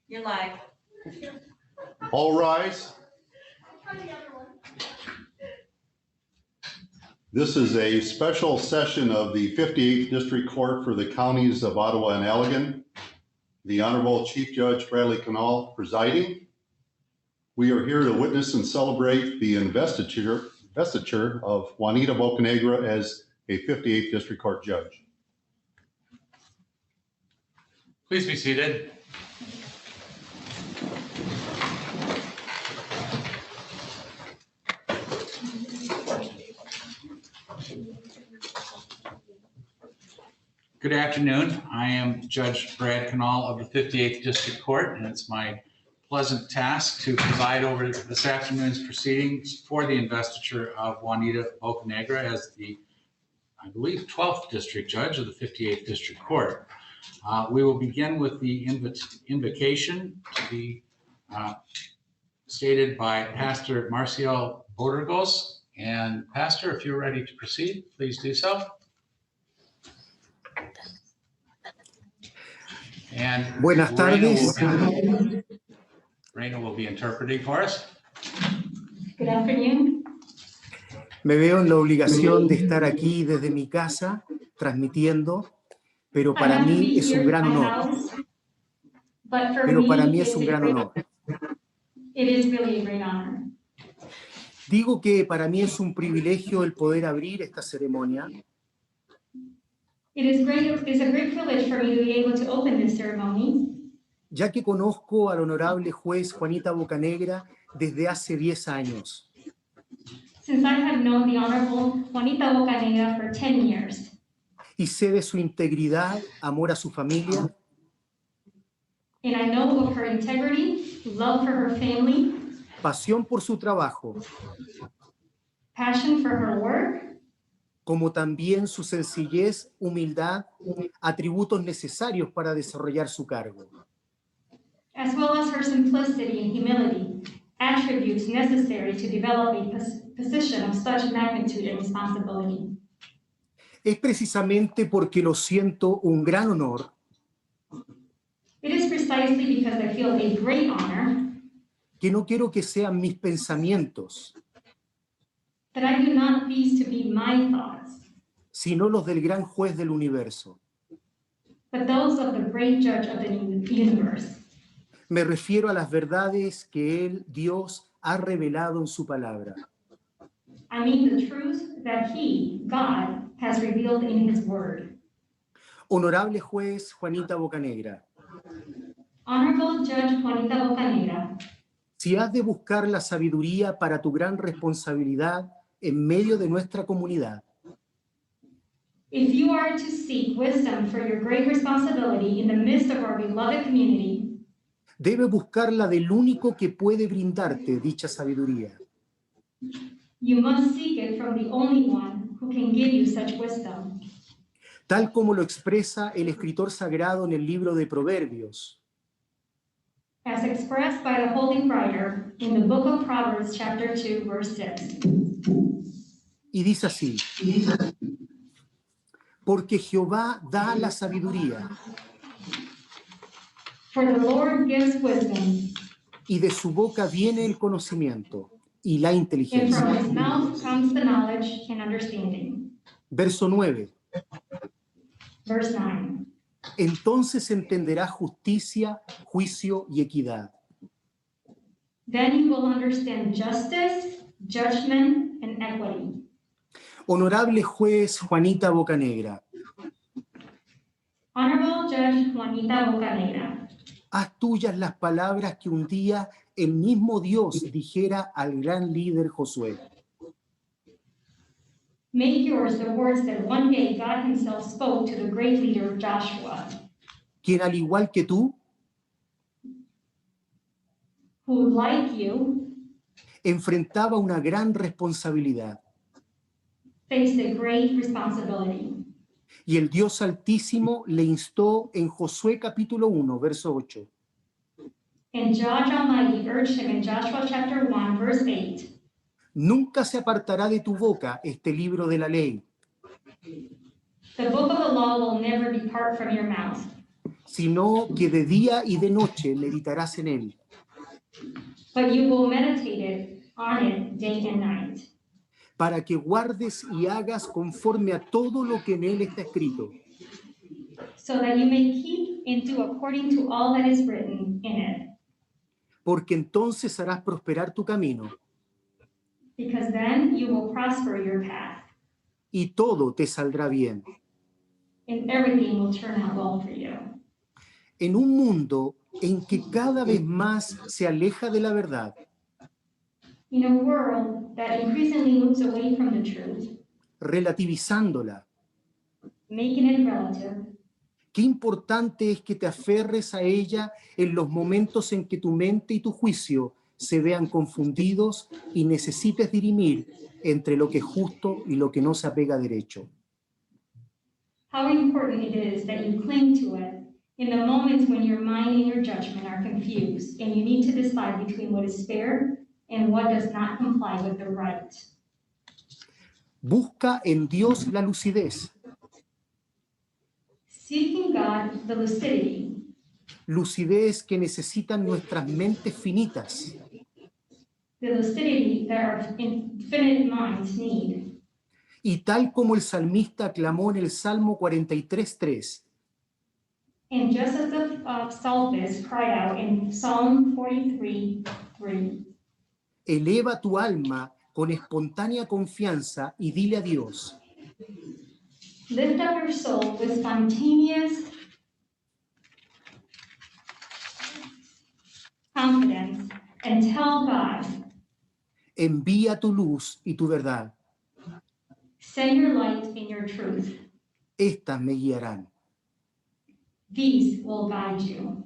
You're live. All rise. This is a special session of the 58th District Court for the counties of Ottawa and Allegan. The Honorable Chief Judge Bradley Canal presiding. We are here to witness and celebrate the investiture of Juanita Bocanegra as a 58th District Court judge. Please be seated. Good afternoon. I am Judge Brad Canal of the 58th District Court, and it's my pleasant task to preside over this afternoon's proceedings for the investiture of Juanita Bocanegra as the, I believe, 12th District Judge of the 58th District Court. We will begin with the invocation to be stated by Pastor Marcial Bodergos. And Pastor, if you're ready to proceed, please do so. And Buenas tardes. Reina will be interpreting for us. Good afternoon. Me veo en la obligación de estar aquí desde mi casa transmitiendo, pero para mí es un gran honor. It is really a great honor. Digo que para mí es un privilegio el poder abrir esta ceremonia. It's a great privilege for me to be able to open this ceremony. Ya que conozco al honorable juez Juanita Bocanegra desde hace 10 años. Since I have known the Honorable Juanita Bocanegra for 10 years. Y sé de su integridad, amor a su familia. And I know of her integrity, love for her family. Pasión por su trabajo. Passion for her work. Como también su sencillez, humildad, atributos necesarios para desarrollar su cargo. As well as her simplicity and humility, attributes necessary to develop a position of such magnitude and responsibility. Es precisamente porque lo siento un gran honor. It is precisely because I feel a great honor Que no quiero que sean mis pensamientos, that I do not these to be my thoughts, sino los del gran juez del universo. but those of the great judge of the universe. Me refiero a las verdades que Él, Dios, ha revelado en su palabra. I mean the truth that He, God, has revealed in His Word. Honorable juez Juanita Bocanegra, Honorable Judge Juanita Bocanegra, si has de buscar la sabiduría para tu gran responsabilidad en medio de nuestra comunidad, if you are to seek wisdom for your great responsibility in the midst of our beloved community, debes buscarla del único que puede brindarte dicha sabiduría. you must seek it from the only one who can give you such wisdom. Tal como lo expresa el escritor sagrado en el libro de Proverbios. As expressed by the Holy Writer in the book of Proverbs, chapter 2, verse 6. Y dice así: porque Jehová da la sabiduría, For the Lord gives wisdom, y de su boca viene el conocimiento y la and inteligencia. from his mouth comes the knowledge and understanding. Verso 9. Verse 9. Entonces entenderá justicia, juicio y equidad. Then you will understand justice, judgment, and equity. Honorable juez Juanita Bocanegra, Honorable Judge Juanita Bocanegra, haz tuyas las palabras que un día el mismo Dios dijera al gran líder Josué. make yours the words that one day God himself spoke to the great leader Joshua, Quien al igual que tú, who, like you, enfrentaba una gran responsabilidad. faced a great responsibility. Y el Dios Altísimo le instó en Josué capítulo 1, verso 8. And God Almighty urged him in Joshua chapter 1, verse 8. Nunca se apartará de tu boca este libro de la ley, The book of the law will never depart from your mouth, sino que de día y de noche meditarás en él, but you will meditate on it day and night, para que guardes y hagas conforme a todo lo que en él está escrito. so that you may keep and do according to all that is written in it. Porque entonces harás prosperar tu camino, Because then you will prosper your path, y todo te saldrá bien. and everything will turn out well for you. En un mundo en que cada vez más se aleja de la verdad, In a world that increasingly moves away from the truth, relativizándola, making it relative, qué importante es que te aferres a ella en los momentos en que tu mente y tu juicio se vean confundidos y necesites dirimir entre lo que es justo y lo que no se apega a derecho. how important it is that you cling to it in the moments when your mind and your judgment are confused and you need to decide between what is fair and what does not comply with the right. Busca en Dios la lucidez, Seeking God the lucidity, lucidez que necesitan nuestras mentes finitas, the lucidity that our infinite minds need. y tal como el salmista clamó en el Salmo 43:3, And just as the psalmist cried out in Psalm 43:3, eleva tu alma con espontánea confianza y dile a Dios: lift up your soul with spontaneous confidence and tell God, envía tu luz y tu verdad, send your light and your truth. estas me guiarán. These will guide you.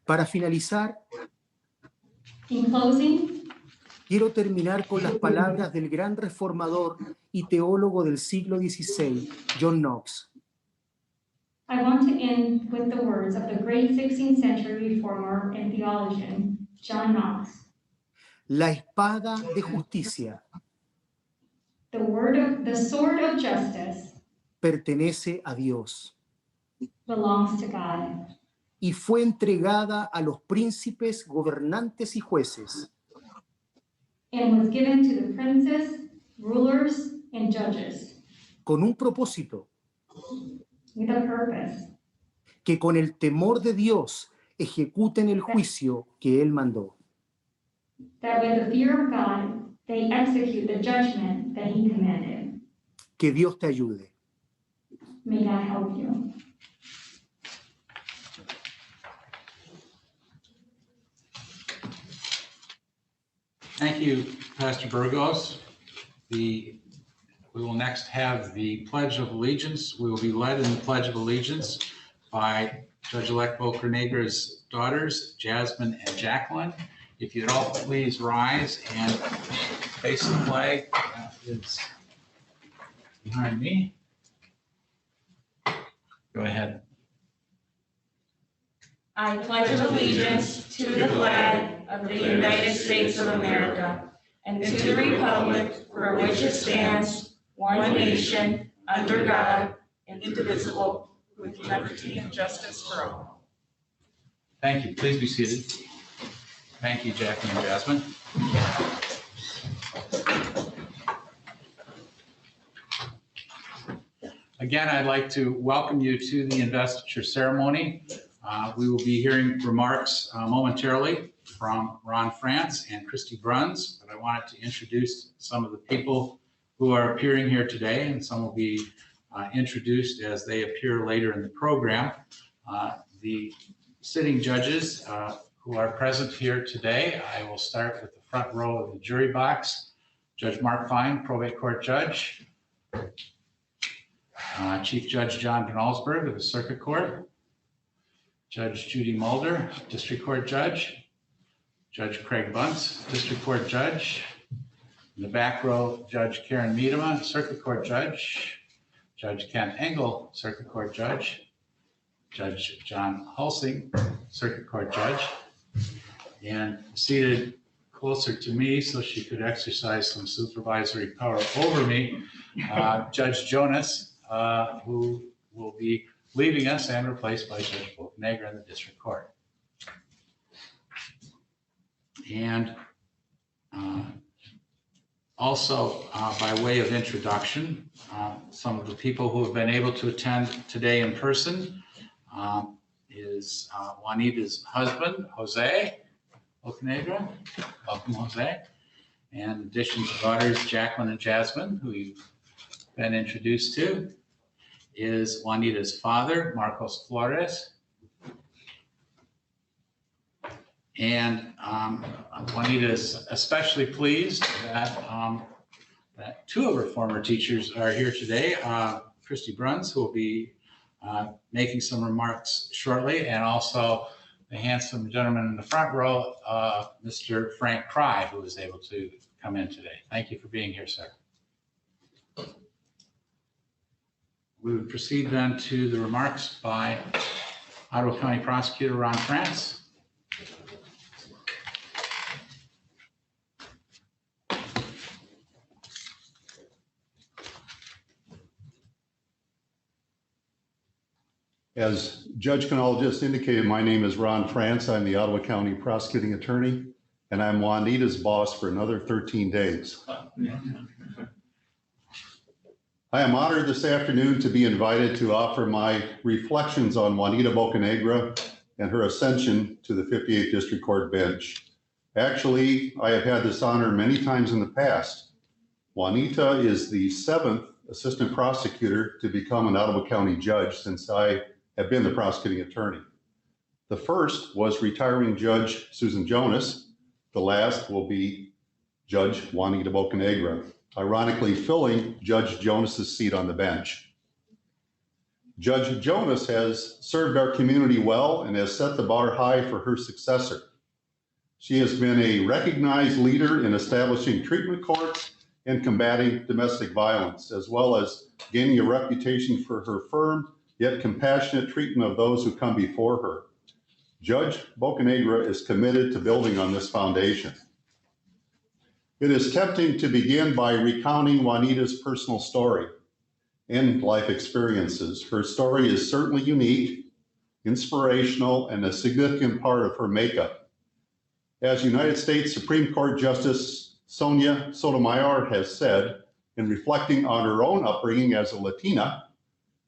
Para finalizar, In closing, quiero terminar con las palabras del gran reformador y teólogo del siglo XVI, John Knox. I want to end with the words of the great 16th century reformer and theologian, John Knox. La espada de justicia The sword of justice pertenece a Dios belongs to God y fue entregada a los príncipes, gobernantes y jueces and was given to the princes, rulers, and judges con un propósito: with a purpose, que con el temor de Dios ejecuten el juicio que Él mandó. that with the fear of God, they execute the judgment that he commanded. Que Dios te ayude. May God help you. Thank you, Pastor Burgos. We will next have the Pledge of Allegiance. We will be led in the Pledge of Allegiance by Judge-elect Bocanegra's daughters, Jasmine and Jacqueline. If you'd all please rise and face the flag that is behind me. Go ahead. I pledge allegiance to the flag of the United States of America and to the republic for which it stands, one nation, under God, indivisible, with liberty and justice for all. Thank you. Please be seated. Thank you, Jackie and Jasmine. Again, I'd like to welcome you to the investiture ceremony. We will be hearing remarks momentarily from Ron France and Christy Bruns, but I wanted to introduce some of the people who are appearing here today, and some will be introduced as they appear later in the program. The sitting judges who are present here today, I will start with the front row of the jury box. Judge Mark Fine, probate court judge. Chief Judge John Knallsberg of the Circuit Court. Judge Judy Mulder, District Court Judge. Judge Craig Bunce, District Court Judge. In the back row, Judge Karen Miedema, Circuit Court Judge. Judge Ken Engel, Circuit Court Judge. Judge John Hulsing, Circuit Court Judge. And seated closer to me so she could exercise some supervisory power over me, Judge Jonas, who will be leaving us and replaced by Judge Bocanegra in the district court. And also, by way of introduction, some of the people who have been able to attend today in person is Juanita's husband, Jose Bocanegra. Welcome, Jose. And in addition to daughters, Jacqueline and Jasmine, who you've been introduced to, is Juanita's father, Marcos Flores. And Juanita is especially pleased that two of her former teachers are here today, Christy Bruns, who will be making some remarks shortly, and also the handsome gentleman in the front row, Mr. Frank Pry, who was able to come in today. Thank you for being here, sir. We would proceed then to the remarks by Ottawa County Prosecutor Ron France. As Judge Canal just indicated, my name is Ron France. I'm the Ottawa County Prosecuting Attorney, and I'm Juanita's boss for another 13 days. I am honored this afternoon to be invited to offer my reflections on Juanita Bocanegra and her ascension to the 58th District Court bench. Actually, I have had this honor many times in the past. Juanita is the 7th assistant prosecutor to become an Ottawa County judge since I have been the prosecuting attorney. The first was retiring Judge Susan Jonas. The last will be Judge Juanita Bocanegra, ironically filling Judge Jonas's seat on the bench. Judge Jonas has served our community well and has set the bar high for her successor. She has been a recognized leader in establishing treatment courts and combating domestic violence, as well as gaining a reputation for her firm yet compassionate treatment of those who come before her. Judge Bocanegra is committed to building on this foundation. It is tempting to begin by recounting Juanita's personal story and life experiences. Her story is certainly unique, inspirational, and a significant part of her makeup. As United States Supreme Court Justice Sonia Sotomayor has said, in reflecting on her own upbringing as a Latina,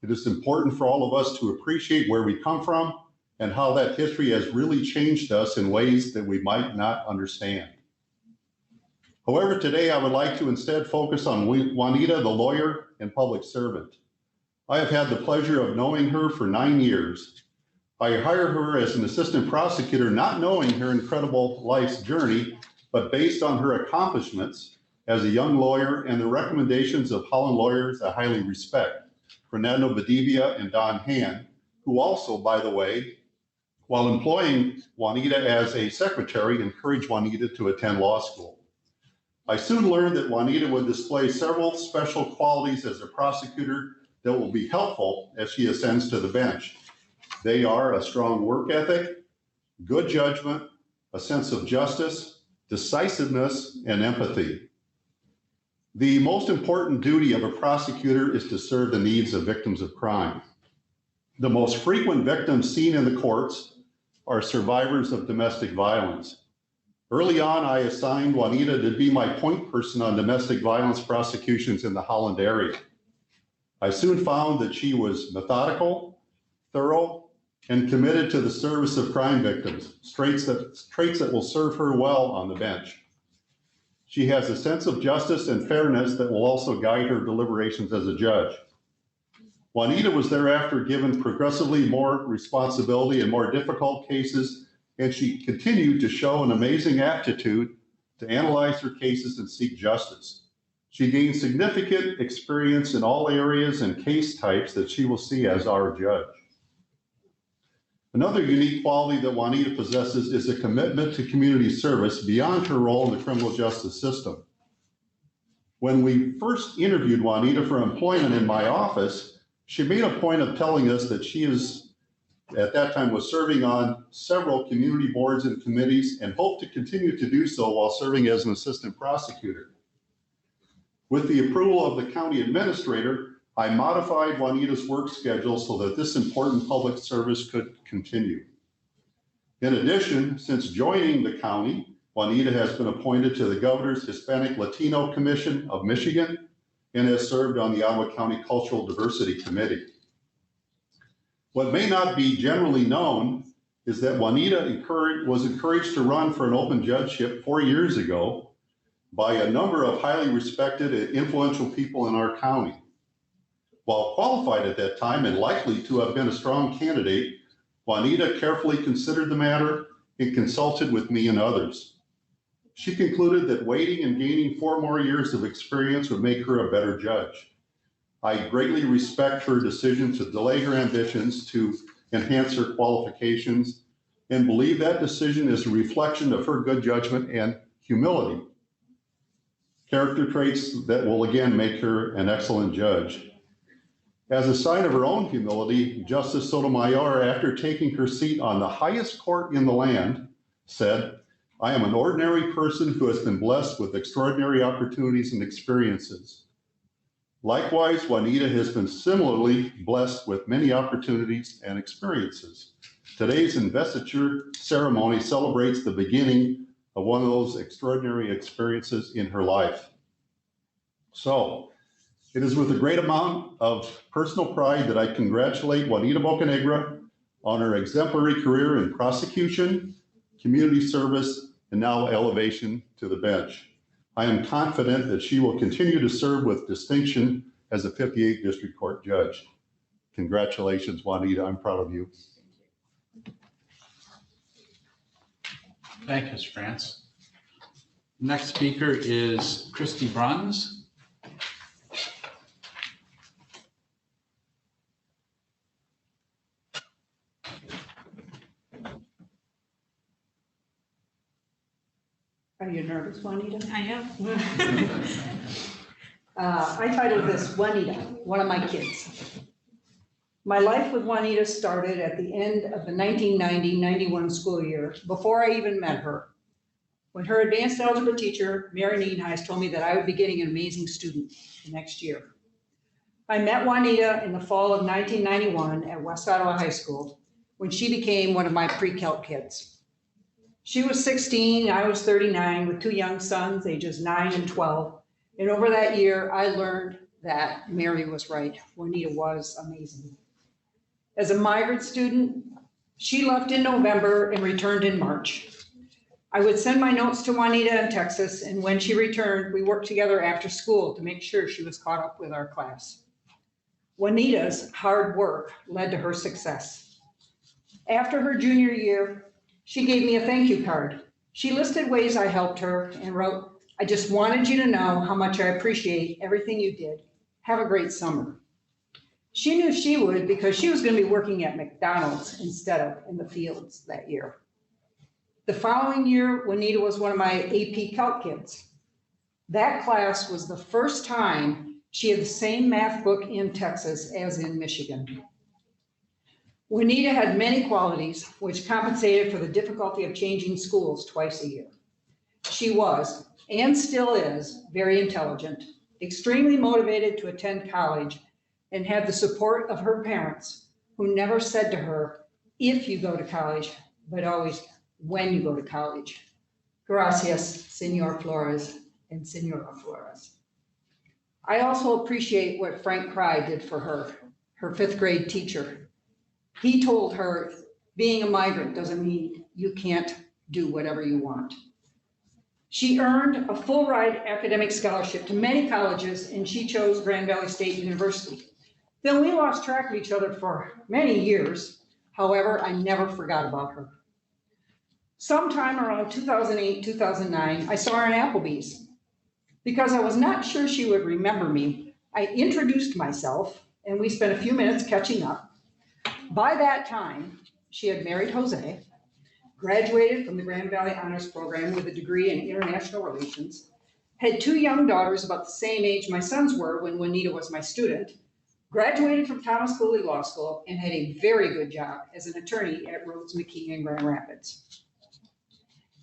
it is important for all of us to appreciate where we come from and how that history has really changed us in ways that we might not understand. However, today I would like to instead focus on Juanita, the lawyer and public servant. I have had the pleasure of knowing her for 9 years. I hired her as an assistant prosecutor, not knowing her incredible life's journey, but based on her accomplishments as a young lawyer and the recommendations of Holland lawyers I highly respect, Fernando Badivia and Don Han, who also, by the way, while employing Juanita as a secretary, encouraged Juanita to attend law school. I soon learned that Juanita would display several special qualities as a prosecutor that will be helpful as she ascends to the bench. They are a strong work ethic, good judgment, a sense of justice, decisiveness, and empathy. The most important duty of a prosecutor is to serve the needs of victims of crime. The most frequent victims seen in the courts are survivors of domestic violence. Early on, I assigned Juanita to be my point person on domestic violence prosecutions in the Holland area. I soon found that she was methodical, thorough, and committed to the service of crime victims, traits that will serve her well on the bench. She has a sense of justice and fairness that will also guide her deliberations as a judge. Juanita was thereafter given progressively more responsibility in more difficult cases, and she continued to show an amazing aptitude to analyze her cases and seek justice. She gained significant experience in all areas and case types that she will see as our judge. Another unique quality that Juanita possesses is a commitment to community service beyond her role in the criminal justice system. When we first interviewed Juanita for employment in my office, she made a point of telling us that she is at that time was serving on several community boards and committees and hoped to continue to do so while serving as an assistant prosecutor. With the approval of the county administrator, I modified Juanita's work schedule so that this important public service could continue. In addition, since joining the county, Juanita has been appointed to the Governor's Hispanic Latino Commission of Michigan and has served on the Ottawa County Cultural Diversity Committee. What may not be generally known is that Juanita was encouraged to run for an open judgeship 4 years ago by a number of highly respected and influential people in our county. While qualified at that time and likely to have been a strong candidate, Juanita carefully considered the matter and consulted with me and others. She concluded that waiting and gaining 4 more years of experience would make her a better judge. I greatly respect her decision to delay her ambitions to enhance her qualifications and believe that decision is a reflection of her good judgment and humility, character traits that will again make her an excellent judge. As a sign of her own humility, Justice Sotomayor, after taking her seat on the highest court in the land, said, "I am an ordinary person who has been blessed with extraordinary opportunities and experiences. Likewise, Juanita has been similarly blessed with many opportunities and experiences. Today's investiture ceremony celebrates the beginning of one of those extraordinary experiences in her life." So, it is with a great amount of personal pride that I congratulate Juanita Bocanegra on her exemplary career in prosecution, community service, and now elevation to the bench. I am confident that she will continue to serve with distinction as a 58th District Court judge. Congratulations, Juanita. I'm proud of you. Thank you, Mr. France. Next speaker is Christy Bruns. Are you nervous, Juanita? I am. I titled this Juanita, one of my kids. My life with Juanita started at the end of the 1990-91 school year, before I even met her, when her advanced algebra teacher, Mary Nienhuis, told me that I would be getting an amazing student the next year. I met Juanita in the fall of 1991 at West Ottawa High School, when she became one of my pre-calc kids. She was 16, I was 39, with 2 young sons, ages 9 and 12. And over that year, I learned that Mary was right. Juanita was amazing. As a migrant student, she left in November and returned in March. I would send my notes to Juanita in Texas, and when she returned, we worked together after school to make sure she was caught up with our class. Juanita's hard work led to her success. After her junior year, she gave me a thank you card. She listed ways I helped her and wrote, "I just wanted you to know how much I appreciate everything you did. Have a great summer." She knew she would because she was going to be working at McDonald's instead of in the fields that year. The following year, Juanita was one of my AP Calc kids. That class was the first time she had the same math book in Texas as in Michigan. Juanita had many qualities which compensated for the difficulty of changing schools twice a year. She was, and still is, very intelligent, extremely motivated to attend college, and had the support of her parents, who never said to her, "if you go to college," but always, "when you go to college." Gracias, Senor Flores and Senora Flores. I also appreciate what Frank Cry did for her, her 5th grade teacher. He told her, being a migrant doesn't mean you can't do whatever you want. She earned a full ride academic scholarship to many colleges, and she chose Grand Valley State University. Then we lost track of each other for many years. However, I never forgot about her. Sometime around 2008, 2009, I saw her in Applebee's. Because I was not sure she would remember me, I introduced myself, and we spent a few minutes catching up. By that time, she had married Jose, graduated from the Grand Valley Honors Program with a degree in international relations, had 2 young daughters about the same age my sons were when Juanita was my student, graduated from Thomas Cooley Law School, and had a very good job as an attorney at Rhodes McKee in Grand Rapids.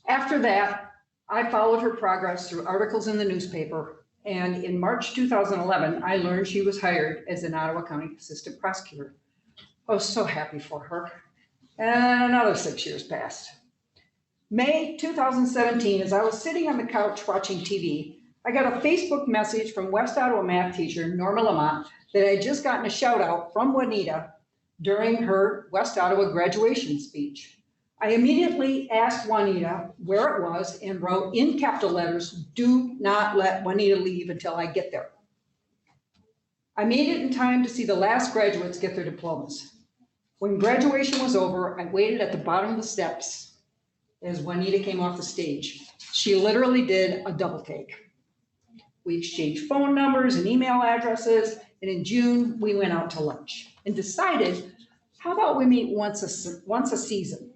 After that, I followed her progress through articles in the newspaper, and in March 2011, I learned she was hired as an Ottawa County Assistant Prosecutor. I was so happy for her. And another 6 years passed. May 2017, as I was sitting on the couch watching TV, I got a Facebook message from West Ottawa math teacher Norma Lamont that I had just gotten a shout out from Juanita during her West Ottawa graduation speech. I immediately asked Juanita where it was and wrote in capital letters, "Do not let Juanita leave until I get there." I made it in time to see the last graduates get their diplomas. When graduation was over, I waited at the bottom of the steps as Juanita came off the stage. She literally did a double take. We exchanged phone numbers and email addresses, and in June, we went out to lunch and decided, how about we meet once a season?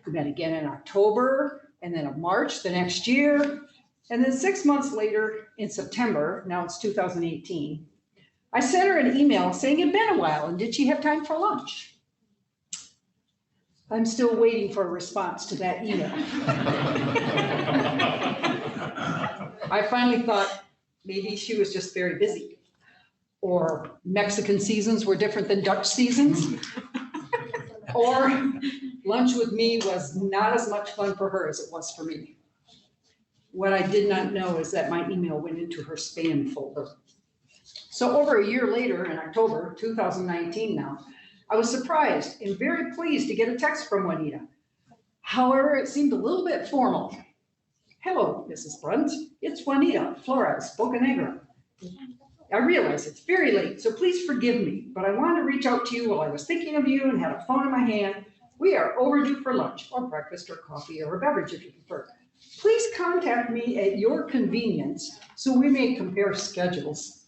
We met again in October, and then in March the next year, and then 6 months later in September, now it's 2018, I sent her an email saying it'd been a while and did she have time for lunch? I'm still waiting for a response to that email. I finally thought maybe she was just very busy, or Mexican seasons were different than Dutch seasons, or lunch with me was not as much fun for her as it was for me. What I did not know is that my email went into her spam folder. So over a year later, in October 2019 now, I was surprised and very pleased to get a text from Juanita. However, it seemed a little bit formal. "Hello, Mrs. Brunt. It's Juanita Flores, Bocanegra. I realize it's very late, so please forgive me, but I wanted to reach out to you while I was thinking of you and had a phone in my hand. We are overdue for lunch or breakfast or coffee or a beverage if you prefer. Please contact me at your convenience so we may compare schedules.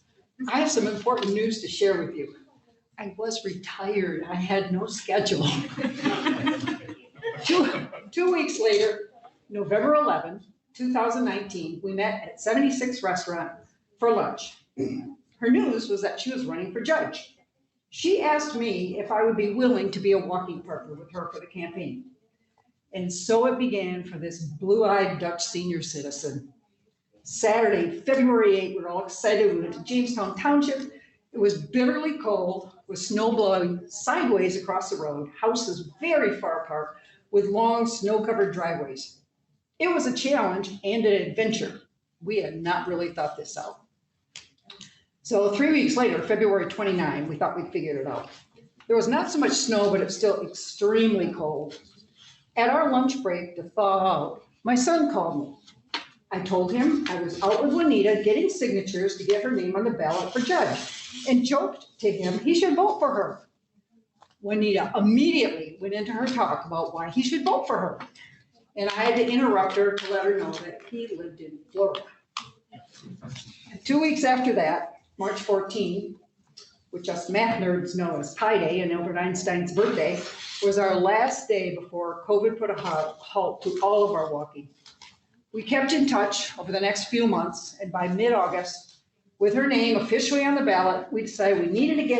I have some important news to share with you. I was retired. I had no schedule." Two weeks later, November 11, 2019, we met at 76 Restaurant for lunch. Her news was that she was running for judge. She asked me if I would be willing to be a walking partner with her for the campaign. And so it began for this blue-eyed Dutch senior citizen. Saturday, February 8, we were all excited. We went to Jamestown Township. It was bitterly cold with snow blowing sideways across the road, houses very far apart with long snow-covered driveways. It was a challenge and an adventure. We had not really thought this out. So 3 weeks later, February 29, we thought we'd figured it out. There was not so much snow, but it was still extremely cold. At our lunch break to thaw out, my son called me. I told him I was out with Juanita getting signatures to get her name on the ballot for judge, and joked to him he should vote for her. Juanita immediately went into her talk about why he should vote for her, and I had to interrupt her to let her know that he lived in Florida. 2 weeks after that, March 14, which us math nerds know as Pi Day and Albert Einstein's birthday, was our last day before COVID put a halt to all of our walking. We kept in touch over the next few months, and by mid-August, with her name officially on the ballot, we decided we needed to get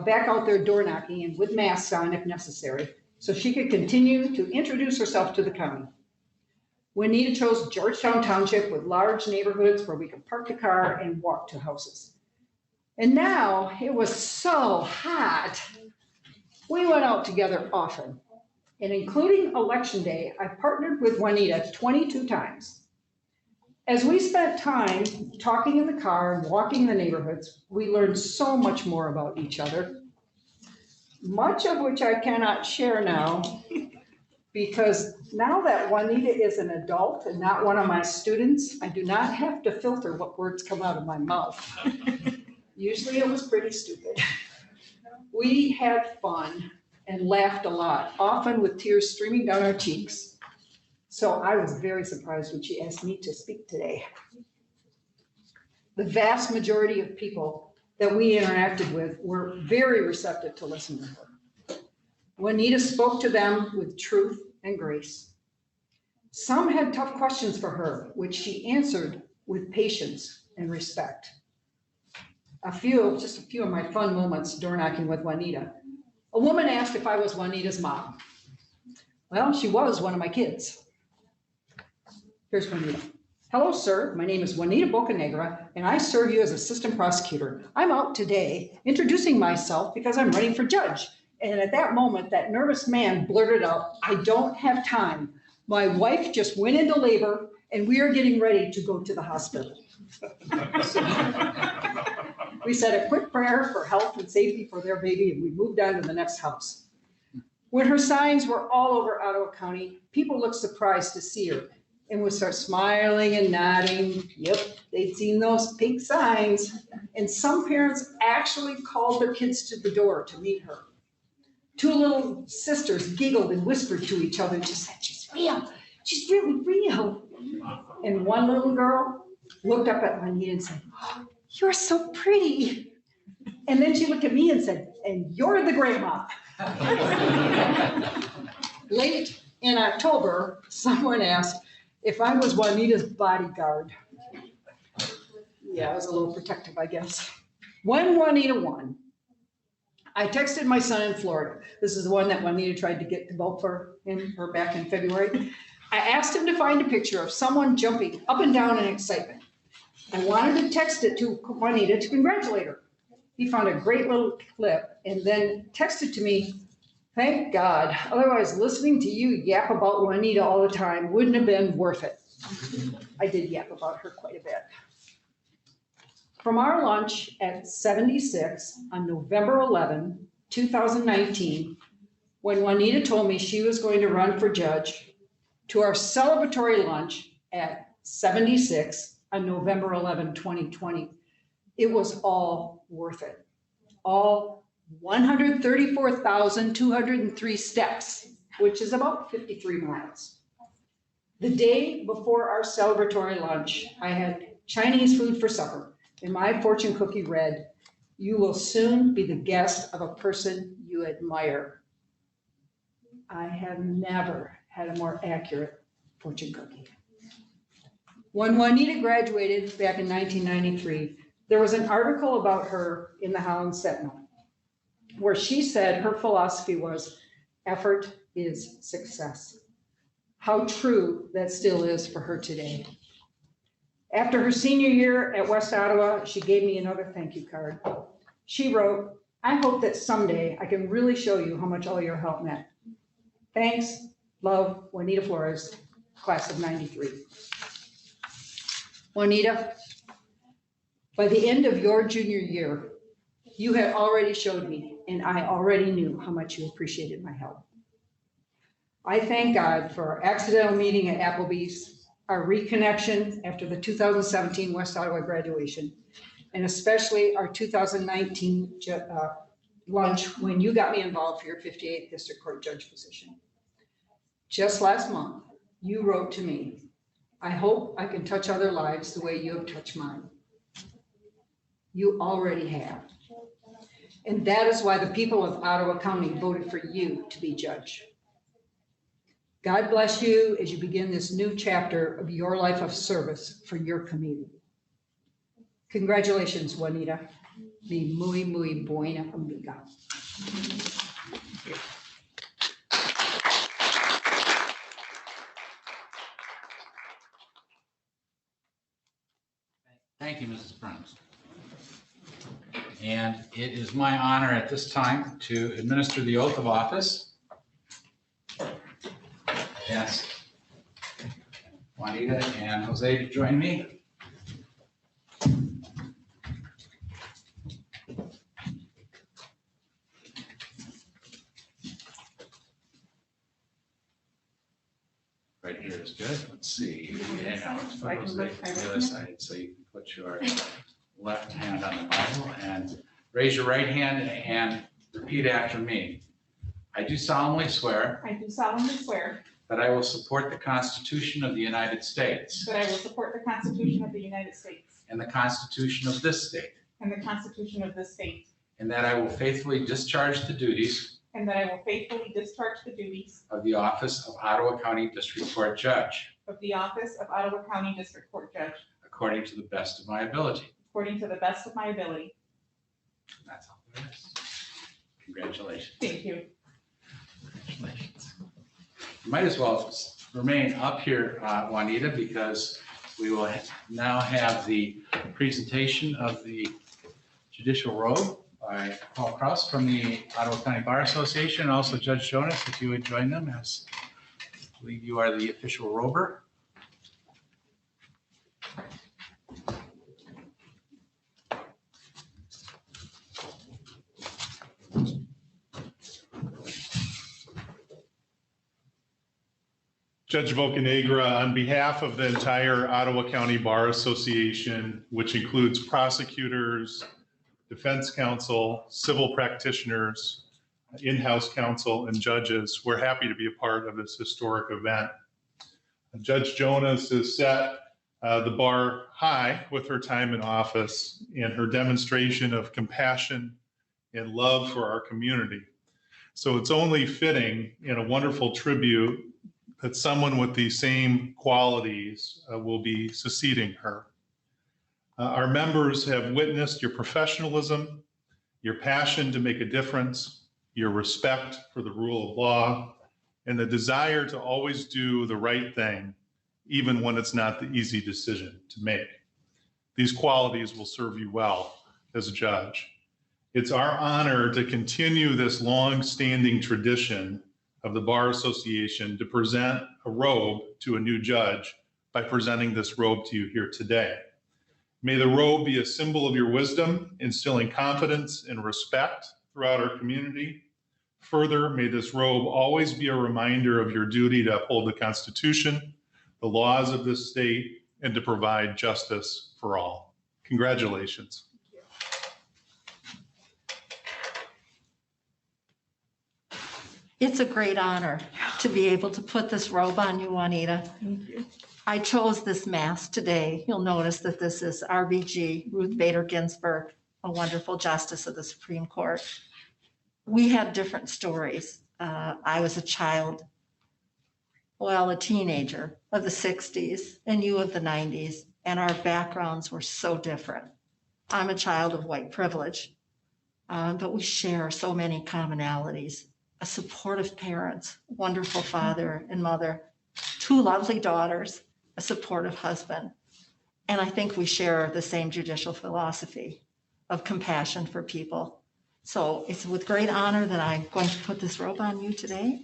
back out there door knocking and with masks on if necessary, so she could continue to introduce herself to the county. Juanita chose Georgetown Township with large neighborhoods where we could park the car and walk to houses. And now it was so hot. We went out together often. And including election day, I partnered with Juanita 22 times. As we spent time talking in the car and walking the neighborhoods, we learned so much more about each other, much of which I cannot share now, because now that Juanita is an adult and not one of my students, I do not have to filter what words come out of my mouth. Usually it was pretty stupid. We had fun and laughed a lot, often with tears streaming down our cheeks. So I was very surprised when she asked me to speak today. The vast majority of people that we interacted with were very receptive to listen to her. Juanita spoke to them with truth and grace. Some had tough questions for her, which she answered with patience and respect. just a few of my fun moments door knocking with Juanita. A woman asked if I was Juanita's mom. Well, she was one of my kids. Here's Juanita. Hello, sir. My name is Juanita Bocanegra, and I serve you as assistant prosecutor. I'm out today introducing myself because I'm running for judge. And at that moment, that nervous man blurted out, I don't have time. My wife just went into labor, and we are getting ready to go to the hospital. We said a quick prayer for health and safety for their baby, and we moved on to the next house. When her signs were all over Ottawa County, people looked surprised to see her and would start smiling and nodding. Yep, they'd seen those pink signs. And some parents actually called their kids to the door to meet her. Two little sisters giggled and whispered to each other, just said, she's real, she's really real. And one little girl looked up at Juanita and said, oh, you're so pretty. And then she looked at me and said, and you're the grandma. Late in October, someone asked if I was Juanita's bodyguard. Yeah, I was a little protective, I guess. When Juanita won, I texted my son in Florida. This is the one that Juanita tried to get to vote for her back in February. I asked him to find a picture of someone jumping up and down in excitement. I wanted to text it to Juanita to congratulate her. He found a great little clip and then texted to me, thank God, otherwise listening to you yap about Juanita all the time wouldn't have been worth it. I did yap about her quite a bit. From our lunch at 76 on November 11, 2019, when Juanita told me she was going to run for judge, to our celebratory lunch at 76 on November 11, 2020, it was all worth it. All 134,203 steps, which is about 53 miles. The day before our celebratory lunch, I had Chinese food for supper, and my fortune cookie read, you will soon be the guest of a person you admire. I have never had a more accurate fortune cookie. When Juanita graduated back in 1993, there was an article about her in the Holland Sentinel, where she said her philosophy was, effort is success. How true that still is for her today. After her senior year at West Ottawa, she gave me another thank you card. She wrote, I hope that someday I can really show you how much all your help meant. Thanks, love, Juanita Flores, class of 93. Juanita, by the end of your junior year, you had already showed me, and I already knew how much you appreciated my help. I thank God for our accidental meeting at Applebee's, our reconnection after the 2017 West Ottawa graduation, and especially our 2019 lunch when you got me involved for your 58th District Court Judge position. Just last month, you wrote to me, I hope I can touch other lives the way you have touched mine. You already have. And that is why the people of Ottawa County voted for you to be judge. God bless you as you begin this new chapter of your life of service for your community. Congratulations, Juanita. Mi muy, muy buena amiga. Thank you, Mrs. Burns. And it is my honor at this time to administer the oath of office. Yes. Juanita and Jose to join me. Right here is good. Let's see. Yeah, let's put Jose to the other side so you can put your left hand on the Bible and raise your right hand and repeat after me. I do solemnly swear I do solemnly swear that I will support the Constitution of the United States that I will support the Constitution of the United States and the Constitution of this state, and the Constitution of this state, and that I will faithfully discharge the duties and that I will faithfully discharge the duties of the office of Ottawa County District Court Judge of the office of Ottawa County District Court Judge according to the best of my ability. according to the best of my ability. That's all there is. Congratulations. Thank you. Congratulations. You might as well remain up here, Juanita, because we will now have the presentation of the judicial robe by Paul Kraus from the Ottawa County Bar Association, and also Judge Jonas, if you would join them, as I believe you are the official rober. Judge Bocanegra, on behalf of the entire Ottawa County Bar Association, which includes prosecutors, defense counsel, civil practitioners, in-house counsel, and judges, we're happy to be a part of this historic event. Judge Jonas has set the bar high with her time in office and her demonstration of compassion and love for our community. So it's only fitting and a wonderful tribute that someone with these same qualities will be succeeding her. Our members have witnessed your professionalism, your passion to make a difference, your respect for the rule of law, and the desire to always do the right thing, even when it's not the easy decision to make. These qualities will serve you well as a judge. It's our honor to continue this long-standing tradition of the Bar Association to present a robe to a new judge by presenting this robe to you here today. May the robe be a symbol of your wisdom, instilling confidence and respect throughout our community. Further, may this robe always be a reminder of your duty to uphold the Constitution, the laws of this state, and to provide justice for all. Congratulations. It's a great honor to be able to put this robe on you, Juanita. Thank you. I chose this mask today. You'll notice that this is RBG, Ruth Bader Ginsburg, a wonderful justice of the Supreme Court. We have different stories. I was a child, well, a teenager of the 60s, and you of the 90s, and our backgrounds were so different. I'm a child of white privilege, but we share so many commonalities. A supportive parents, wonderful father and mother, 2 lovely daughters, a supportive husband. And I think we share the same judicial philosophy of compassion for people. So it's with great honor that I'm going to put this robe on you today.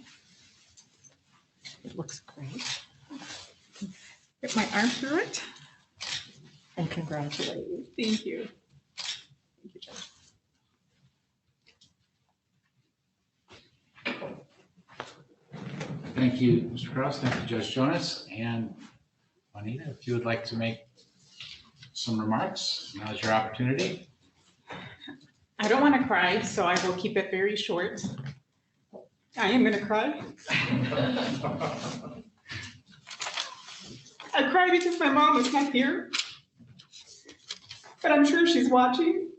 It looks great. Get my arm through it. And congratulate you. Thank you. Thank you, Judge. Thank you, Mr. Kraus. Thank you, Judge Jonas. And Juanita, if you would like to make some remarks, now's your opportunity. I don't want to cry, so I will keep it very short. I am going to cry. I cry because my mom is not here, but I'm sure she's watching.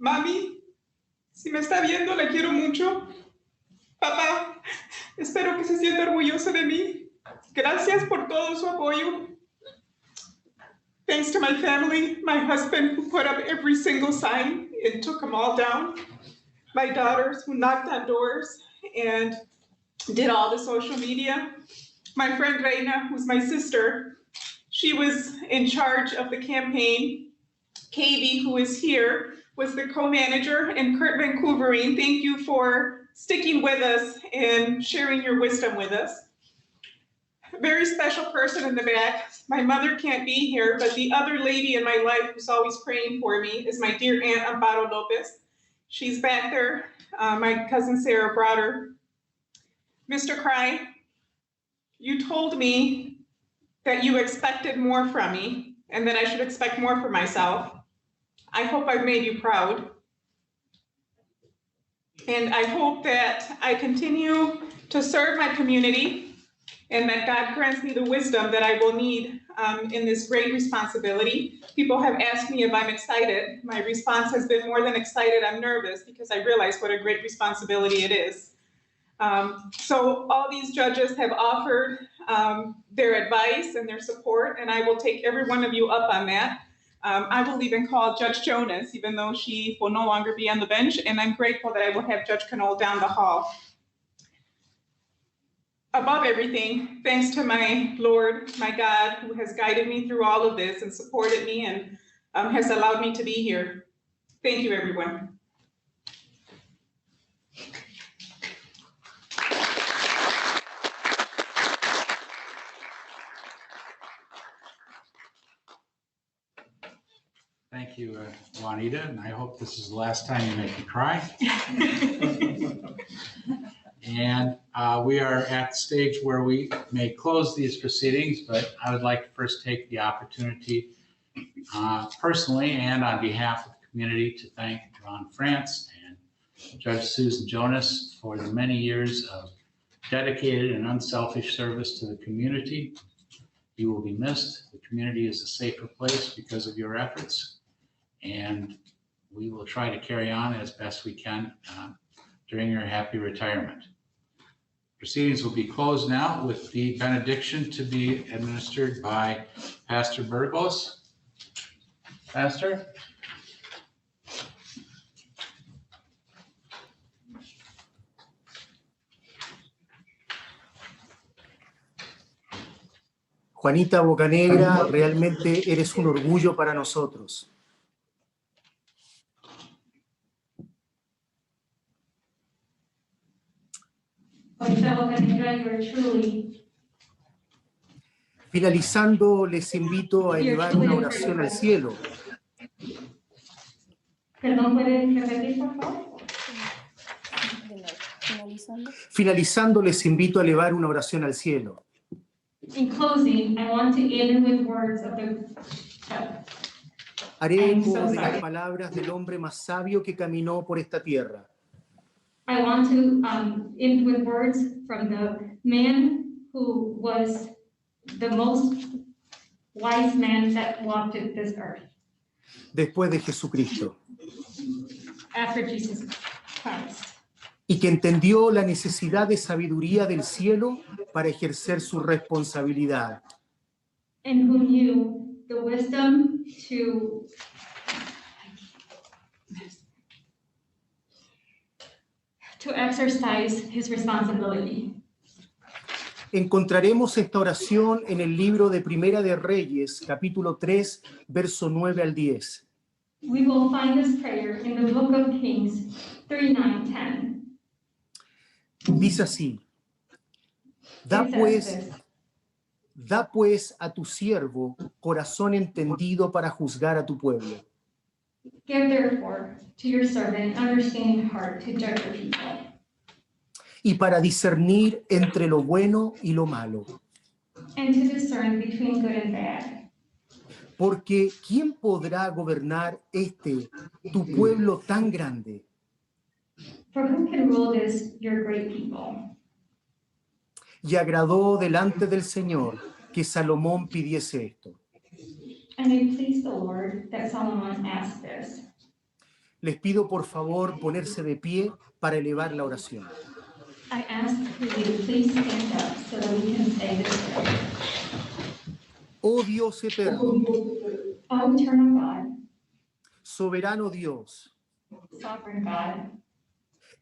Mami, si me está viendo, la quiero mucho. Papá, espero que se sienta orgulloso de mí. Gracias por todo su apoyo. Thanks to my family, my husband who put up every single sign and took them all down. My daughters who knocked on doors and did all the social media. My friend Reina, who's my sister, she was in charge of the campaign. Katie, who is here, was the co-manager, and Kurt Vancouverine, thank you for sticking with us and sharing your wisdom with us. A very special person in the back. My mother can't be here, but the other lady in my life who's always praying for me is my dear Aunt Amparo Lopez. She's back there. My cousin Sarah brought her. Mr. Cry, you told me that you expected more from me and that I should expect more for myself. I hope I've made you proud. And I hope that I continue to serve my community and that God grants me the wisdom that I will need in this great responsibility. People have asked me if I'm excited. My response has been more than excited. I'm nervous because I realize what a great responsibility it is. So all these judges have offered their advice and their support, and I will take every one of you up on that. I will even call Judge Jonas, even though she will no longer be on the bench, and I'm grateful that I will have Judge Knoll down the hall. Above everything, thanks to my Lord, my God, who has guided me through all of this and supported me and has allowed me to be here. Thank you, everyone. Thank you, Juanita, and I hope this is the last time you make me cry. And we are at the stage where we may close these proceedings, but I would like to first take the opportunity personally and on behalf of the community to thank Ron France and Judge Susan Jonas for the many years of dedicated and unselfish service to the community. You will be missed. The community is a safer place because of your efforts, and we will try to carry on as best we can during your happy retirement. Proceedings will be closed now with the benediction to be administered by Pastor Burgos. Pastor? Juanita Bocanegra, realmente eres un orgullo para nosotros. Finalizando, les invito a elevar una oración al cielo. Perdón, ¿puede repetir, por favor? Finalizando, les invito a elevar una oración al cielo. In closing, I want to end with words of the Haré I'm so eco de sorry. las palabras del hombre más sabio que caminó por esta tierra. I want to end with words from the man who was the most wise man that walked this earth Después de Jesucristo, after Jesus Christ, y que entendió la necesidad de sabiduría del cielo para ejercer su responsabilidad. and who knew the wisdom to exercise his responsibility. Encontraremos esta oración en el libro de Primera de Reyes, capítulo 3, verso 9 al 10. We will find this prayer in the book of Kings 3:9-10. Dice así: Da pues a tu siervo corazón entendido para juzgar a tu pueblo. Give therefore to your servant understanding heart to judge your people, Y para discernir entre lo bueno y lo malo. and to discern between good and bad. Porque ¿quién podrá gobernar tu pueblo tan grande? For who can rule this, your great people? Y agradó delante del Señor que Salomón pidiese esto. And it pleased the Lord that Solomon asked this. Les pido por favor ponerse de pie para elevar la oración. I ask for you to please stand up so that we can say this prayer. Oh Dios eterno, O eternal God, soberano Dios, sovereign God,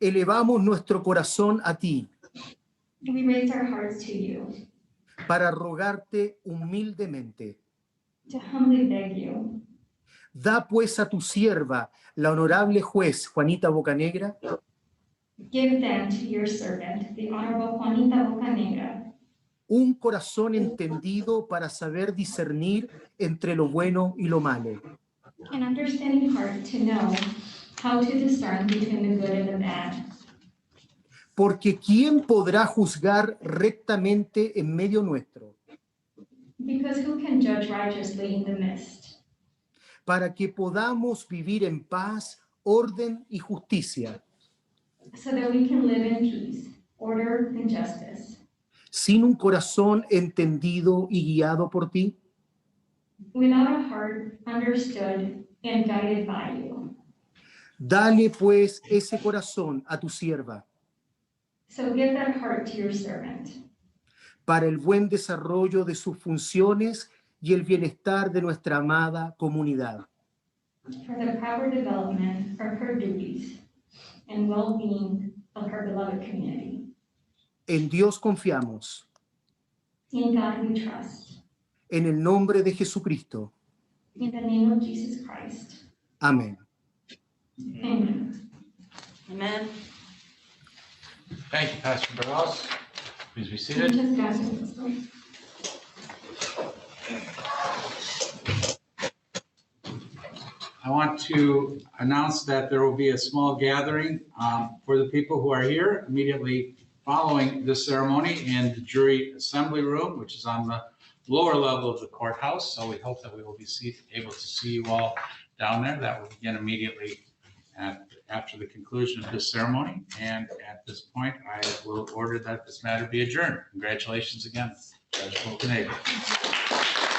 elevamos nuestro corazón a ti we raise our hearts to you para rogarte humildemente. to humbly beg you. Da pues a tu sierva, la honorable juez Juanita Bocanegra, Give then to your servant, the Honorable Juanita Bocanegra, un corazón entendido para saber discernir entre lo bueno y lo malo. an understanding heart to know how to discern between the good and the bad. Porque ¿quién podrá juzgar rectamente en medio nuestro? Because who can judge righteously in the midst? Para que podamos vivir en paz, orden y justicia, So that we can live in peace, order, and justice, sin un corazón entendido y guiado por ti. without a heart understood and guided by you. Dale pues ese corazón a tu sierva, So give that heart to your servant, para el buen desarrollo de sus funciones y el bienestar de nuestra amada comunidad. for the proper development of her duties and well-being of her beloved community. En Dios confiamos, In God we trust. en el nombre de Jesucristo. In the name of Jesus Christ. Amén. Amen. Amen. Thank you, Pastor Barros. Please be seated. Muchas gracias, pastor. I want to announce that there will be a small gathering for the people who are here immediately following this ceremony in the jury assembly room, which is on the lower level of the courthouse. So we hope that we will be able to see you all down there. That will begin immediately after the conclusion of this ceremony. And at this point, I will order that this matter be adjourned. Congratulations again, Judge Bocanegra.